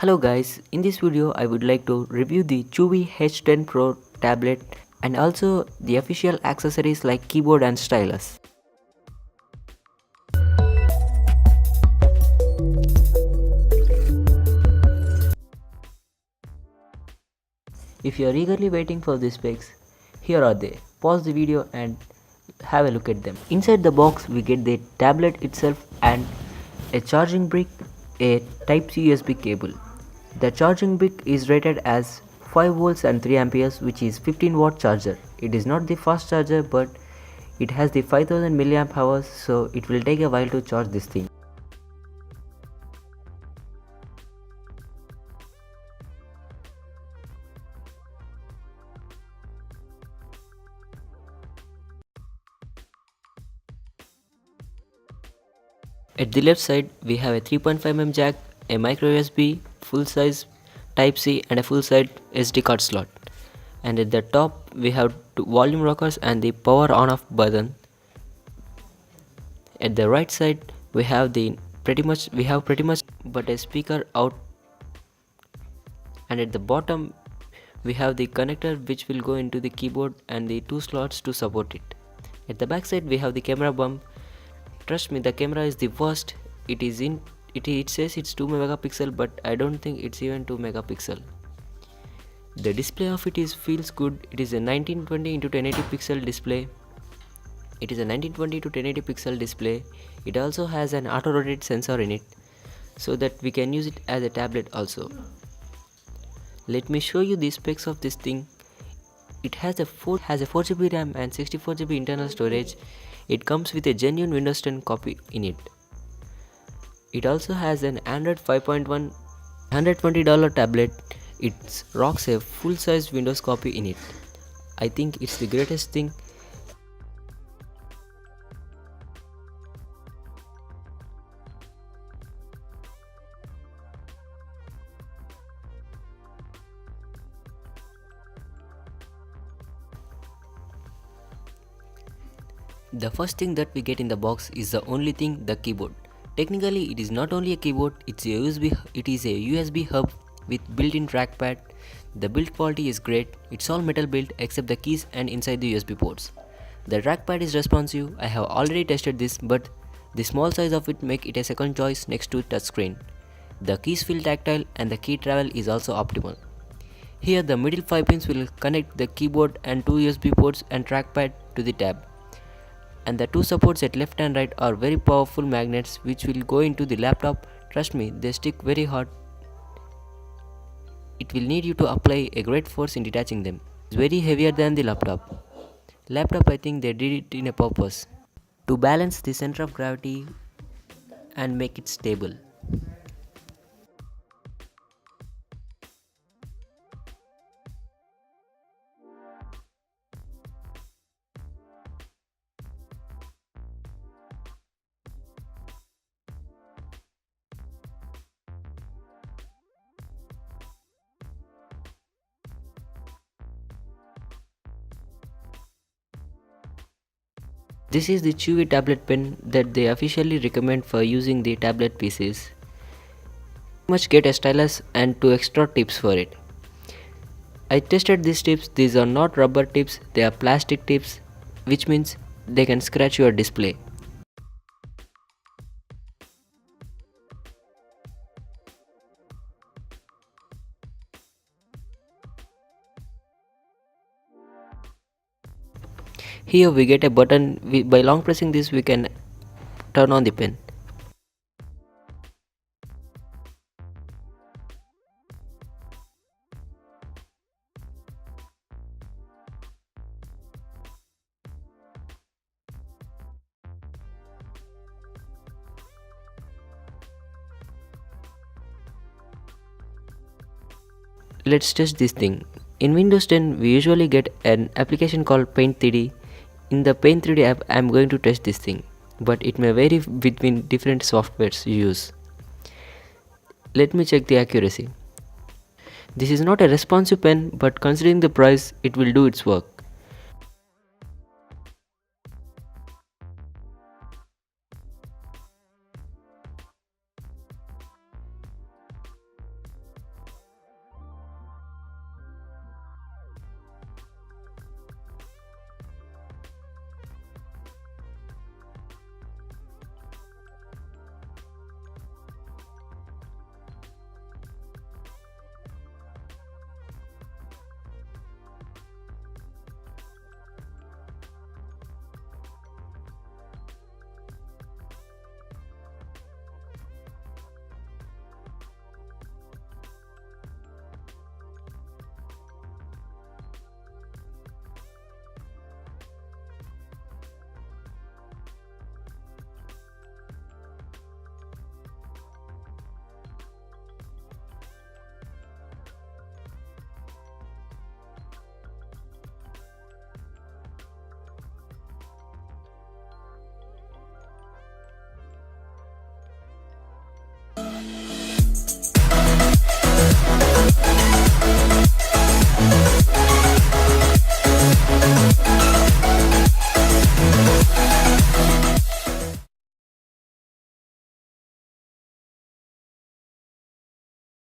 Hello guys, in this video I would like to review the Chuwi Hi10 Pro tablet and also the official accessories like keyboard and stylus. If you are eagerly waiting for the specs, here are they. Pause the video and have a look at them. Inside the box we get the tablet itself and a charging brick, a Type-C USB cable. The charging brick is rated as 5 volts and 3 amperes, which is 15-watt charger. It is not the fast charger, but it has the 5000 milliamp hours, so it will take a while to charge this thing. At the left side, we have a 3.5mm jack, a micro USB, full size Type-C and a full size SD card slot. And at the top, we have two volume rockers and the power on off button. At the right side, we have pretty much but a speaker out. And at the bottom, we have the connector which will go into the keyboard and the two slots to support it. At the back side, we have the camera bump. Trust me, the camera is the worst. It says it's 2 megapixel, but I don't think it's even 2 megapixel. The display of it feels good. It is a 1920 x 1080 pixel display. It also has an auto rotate sensor in it, so that we can use it as a tablet also. Let me show you the specs of this thing. It has a 4GB RAM and 64GB internal storage. It comes with a genuine Windows 10 copy in it. It also has an Android 5.1 $120 tablet. It rocks a full-size Windows copy in it. I think it's the greatest thing. The first thing that we get in the box is the only thing, the keyboard. Technically, it is not only a keyboard, it is a USB hub with built-in trackpad. The build quality is great. It's all metal built except the keys and inside the USB ports. The trackpad is responsive. I have already tested this, but the small size of it make it a second choice next to touchscreen. The keys feel tactile and the key travel is also optimal. Here the middle 5 pins will connect the keyboard and two USB ports and trackpad to the tab. And the two supports at left and right are very powerful magnets which will go into the laptop. Trust me, they stick very hard. It will need you to apply a great force in detaching them. It's very heavier than the laptop. I think they did it in a purpose to balance the center of gravity and make it stable. This is the Chuwi tablet pen that they officially recommend for using the tablet PCs. You must get a stylus and two extra tips for it. I tested these tips. These are not rubber tips, they are plastic tips, which means they can scratch your display. Here we get a button. By long pressing this we can turn on the pen. Let's test this thing. In Windows 10 we usually get an application called Paint 3D. In the Paint 3D app I am going to test this thing, but it may vary between different softwares you use. Let me check the accuracy. This is not a responsive pen, but considering the price it will do its work.